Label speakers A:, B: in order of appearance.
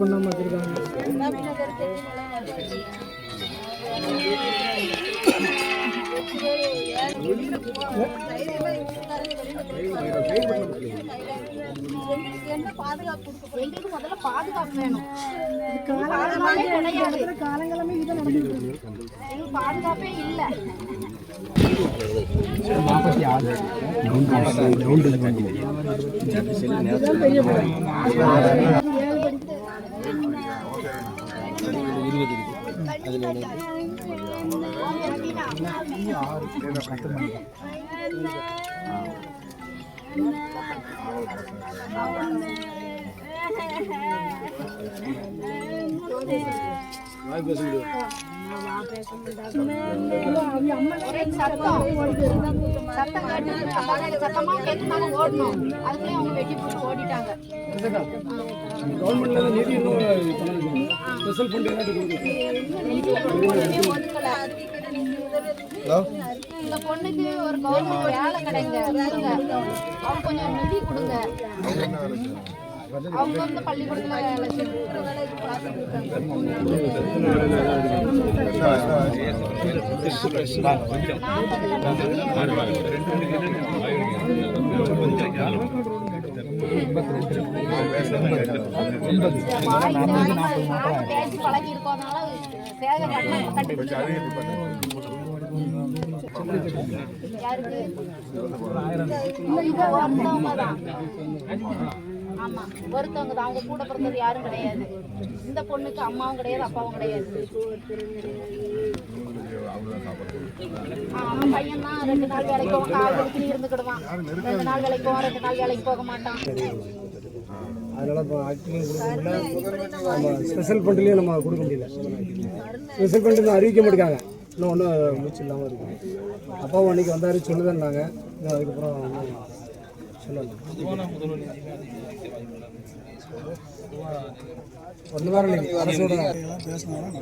A: பண்ணாம வச்சிருக்காங்க.
B: முதல்ல பாதுகாப்பு வேணும்.
A: காலங்காலமே இதுதான் நடந்துட்டு இருக்கு.
B: பாதுகாப்பே இல்லை. சத்தமா கேட்டு ஓடணும். அதுக்குள்ளே அவங்க வெட்டி போட்டு ஓடிட்டாங்க. இந்த பொண்ணுக்கு ஒரு கவர்மெண்ட் வேலை கிடைங்க, அவங்க கொஞ்சம் நிதி கொடுங்க. அவங்க வந்து பள்ளிக்கூடத்துல வேலை பேசி பழகி இருக்கோம்னால ஆமா ஒருத்தவங்க தான். அவங்க கூட பிறந்தது யாரும் கிடையாது. இந்த பொண்ணுக்கு அம்மாவும் கிடையாது, அப்பாவும் கிடையாது. பையன் தான் 2 நாள் வேலைக்கு போவான், கால் வலிக்கு இருந்துக்கிடுவான். 2 நாள் வேலைக்கு போவான், 2 நாள் வேலைக்கு போக மாட்டான்.
A: அதனால இப்போ ஆக்டிங்கும் கொடுக்க முடியல. நம்ம ஸ்பெஷல் ஃபண்ட்லேயும் நம்ம கொடுக்க முடியல. ஸ்பெஷல் ஃபண்டு இன்னும் அறிவிக்க மாட்டேங்காங்க. இன்னும் ஒன்றும் மூச்சு இல்லாமல் இருக்குது. அப்பாவும் அன்றைக்கி வந்தார் சொல்லுதேன்னாங்க. இன்னும் அதுக்கப்புறம் சொல்லலாம். 1 வாரம் இல்லைங்க அரசோட பேசணும்.